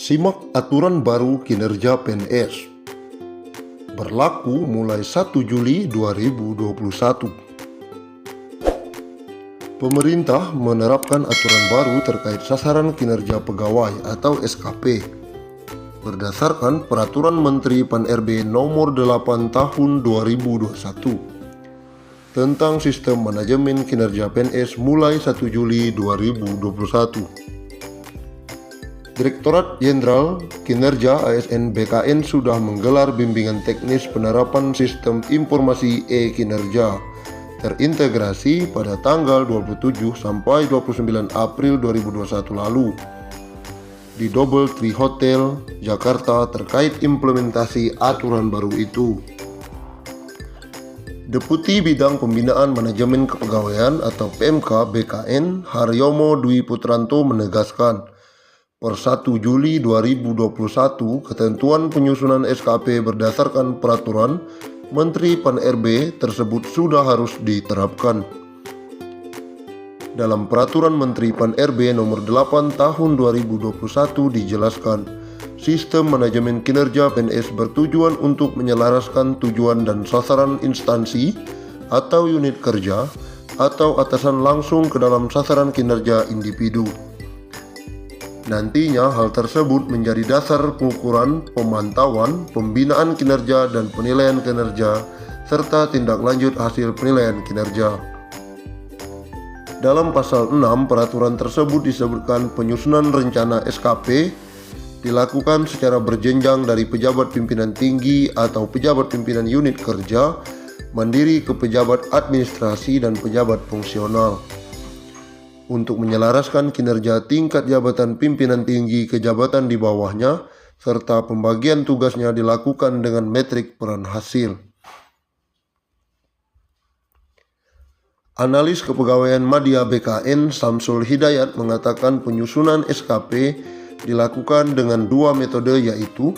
Simak aturan baru kinerja PNS. Berlaku mulai 1 Juli 2021. Pemerintah menerapkan aturan baru terkait sasaran kinerja pegawai atau SKP berdasarkan Peraturan Menteri Pan-RB Nomor 8 Tahun 2021 tentang Sistem Manajemen Kinerja PNS mulai 1 Juli 2021. Direktorat Jenderal Kinerja ASN BKN sudah menggelar bimbingan teknis penerapan sistem informasi e-kinerja terintegrasi pada tanggal 27 sampai 29 April 2021 lalu di Double Tree Hotel, Jakarta terkait implementasi aturan baru itu. Deputi Bidang Pembinaan Manajemen Kepegawaian atau PMK BKN Haryomo Dwi Putranto menegaskan, per 1 Juli 2021 ketentuan penyusunan SKP berdasarkan Peraturan Menteri Pan-RB tersebut sudah harus diterapkan. Dalam Peraturan Menteri Pan-RB Nomor 8 Tahun 2021 dijelaskan, sistem manajemen kinerja PNS bertujuan untuk menyelaraskan tujuan dan sasaran instansi atau unit kerja atau atasan langsung ke dalam sasaran kinerja individu. Nantinya hal tersebut menjadi dasar pengukuran, pemantauan, pembinaan kinerja dan penilaian kinerja serta tindak lanjut hasil penilaian kinerja. Dalam pasal 6 peraturan tersebut disebutkan penyusunan rencana SKP dilakukan secara berjenjang dari pejabat pimpinan tinggi atau pejabat pimpinan unit kerja mandiri ke pejabat administrasi dan pejabat fungsional. Untuk menyelaraskan kinerja tingkat jabatan pimpinan tinggi ke jabatan di bawahnya, serta pembagian tugasnya dilakukan dengan metrik peran hasil. Analis Kepegawaian Madya BKN Samsul Hidayat mengatakan penyusunan SKP dilakukan dengan dua metode, yaitu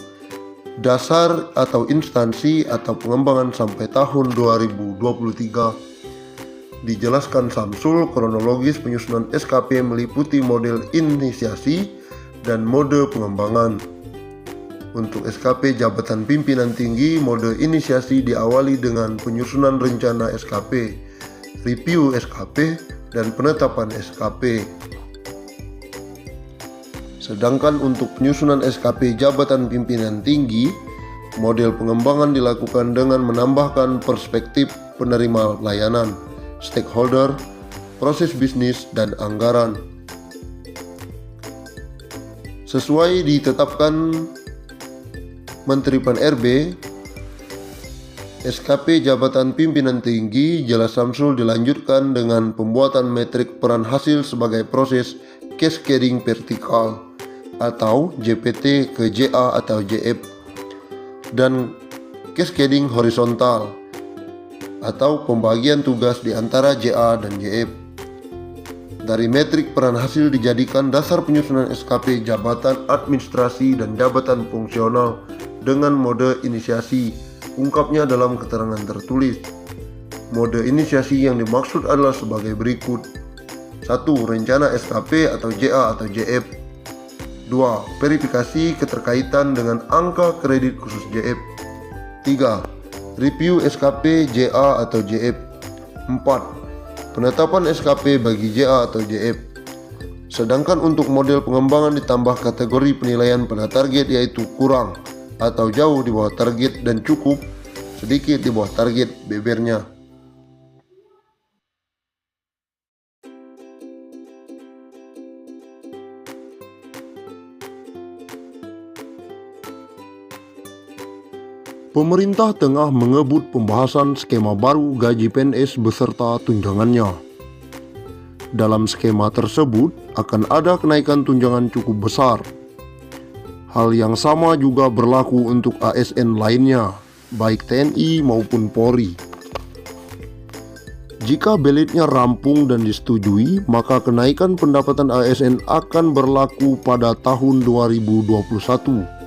dasar atau instansi atau pengembangan sampai tahun 2023. Dijelaskan Samsul, kronologis penyusunan SKP meliputi model inisiasi dan mode pengembangan. Untuk SKP jabatan pimpinan tinggi, mode inisiasi diawali dengan penyusunan rencana SKP, review SKP, dan penetapan SKP. Sedangkan untuk penyusunan SKP jabatan pimpinan tinggi, model pengembangan dilakukan dengan menambahkan perspektif penerima layanan, stakeholder, proses bisnis, dan anggaran. Sesuai ditetapkan Menteri Pan-RB, SKP jabatan pimpinan tinggi jelas Samsul dilanjutkan dengan pembuatan metrik peran hasil sebagai proses cascading vertikal atau JPT ke JA atau JF, dan cascading horizontal atau pembagian tugas di antara JA dan JF. Dari metrik peran hasil dijadikan dasar penyusunan SKP jabatan administrasi dan jabatan fungsional dengan mode inisiasi, ungkapnya dalam keterangan tertulis. Mode inisiasi yang dimaksud adalah sebagai berikut: 1. Rencana SKP atau JA atau JF. 2. Verifikasi keterkaitan dengan angka kredit khusus JF. 3. Review SKP JA atau JF. 4. Penetapan SKP bagi JA atau JF. Sedangkan untuk model pengembangan ditambah kategori penilaian pada target, yaitu kurang atau jauh di bawah target dan cukup sedikit di bawah target bebernya. Pemerintah tengah mengebut pembahasan skema baru gaji PNS beserta tunjangannya. Dalam skema tersebut akan ada kenaikan tunjangan cukup besar. Hal yang sama juga berlaku untuk ASN lainnya, baik TNI maupun Polri. Jika belitnya rampung dan disetujui, maka kenaikan pendapatan ASN akan berlaku pada tahun 2021.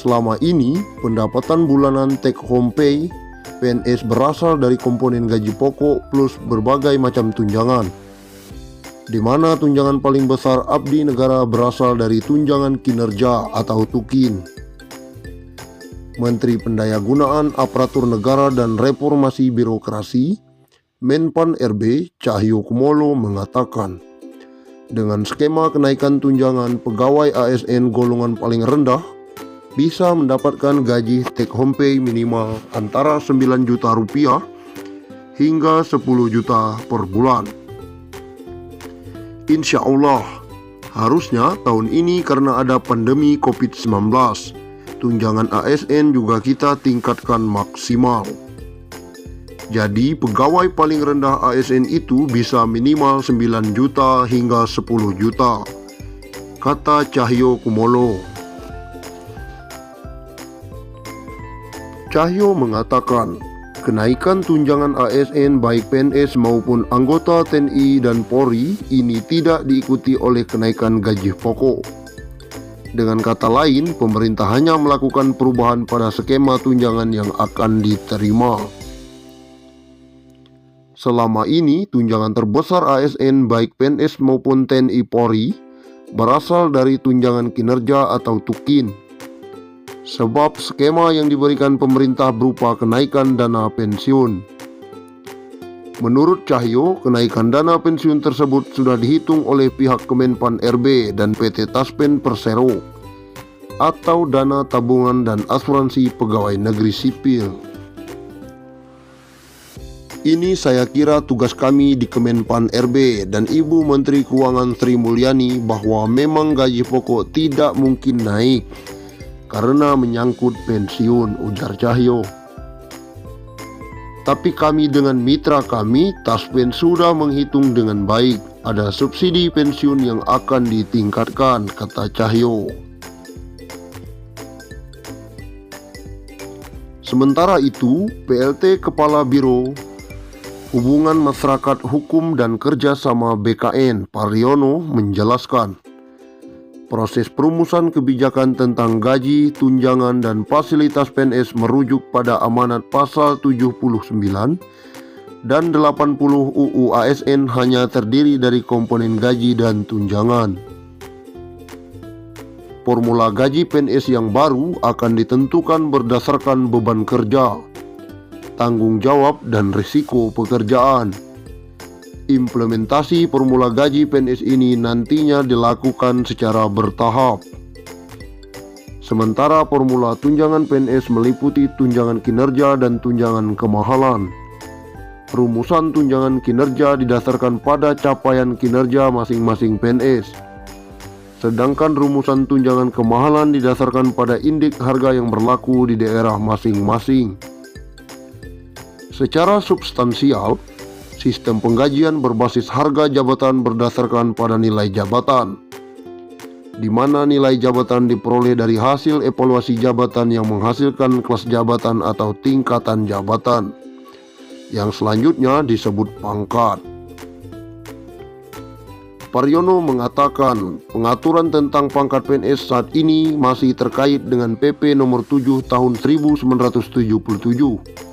Selama ini, pendapatan bulanan take home pay PNS berasal dari komponen gaji pokok plus berbagai macam tunjangan. di mana tunjangan paling besar abdi negara berasal dari tunjangan kinerja atau TUKIN. Menteri Pendayagunaan Aparatur Negara dan Reformasi Birokrasi, Menpan RB Cahyokumolo mengatakan, dengan skema kenaikan tunjangan pegawai ASN golongan paling rendah bisa mendapatkan gaji take home pay minimal antara 9 juta rupiah hingga 10 juta per bulan. Insya Allah, harusnya tahun ini karena ada pandemi COVID-19, tunjangan ASN juga kita tingkatkan maksimal. Jadi pegawai paling rendah ASN itu bisa minimal 9 juta hingga 10 juta, kata Cahyokumolo. Cahyo mengatakan, kenaikan tunjangan ASN baik PNS maupun anggota TNI dan Polri ini tidak diikuti oleh kenaikan gaji pokok. Dengan kata lain, pemerintah hanya melakukan perubahan pada skema tunjangan yang akan diterima. Selama ini, tunjangan terbesar ASN baik PNS maupun TNI Polri berasal dari tunjangan kinerja atau TUKIN. Sebab skema yang diberikan pemerintah berupa kenaikan dana pensiun. Menurut Cahyo, kenaikan dana pensiun tersebut sudah dihitung oleh pihak Kemenpan RB dan PT Taspen Persero atau dana tabungan dan asuransi pegawai negeri sipil. Ini saya kira tugas kami di Kemenpan RB dan Ibu Menteri Keuangan Sri Mulyani bahwa memang gaji pokok tidak mungkin naik karena menyangkut pensiun, ujar Cahyo. Tapi kami dengan mitra kami, Taspen sudah menghitung dengan baik. Ada subsidi pensiun yang akan ditingkatkan, kata Cahyo. Sementara itu, PLT Kepala Biro Hubungan Masyarakat Hukum dan Kerjasama BKN, Pariono, menjelaskan, proses perumusan kebijakan tentang gaji, tunjangan, dan fasilitas PNS merujuk pada amanat pasal 79 dan 80 UU ASN hanya terdiri dari komponen gaji dan tunjangan. Formula gaji PNS yang baru akan ditentukan berdasarkan beban kerja, tanggung jawab, dan risiko pekerjaan. Implementasi formula gaji PNS ini nantinya dilakukan secara bertahap. Sementara formula tunjangan PNS meliputi tunjangan kinerja dan tunjangan kemahalan. Rumusan tunjangan kinerja didasarkan pada capaian kinerja masing-masing PNS. Sedangkan rumusan tunjangan kemahalan didasarkan pada indeks harga yang berlaku di daerah masing-masing. Secara substansial, sistem penggajian berbasis harga jabatan berdasarkan pada nilai jabatan, di mana nilai jabatan diperoleh dari hasil evaluasi jabatan yang menghasilkan kelas jabatan atau tingkatan jabatan, yang selanjutnya disebut pangkat. Pariono mengatakan pengaturan tentang pangkat PNS saat ini masih terkait dengan PP nomor 7 tahun 1977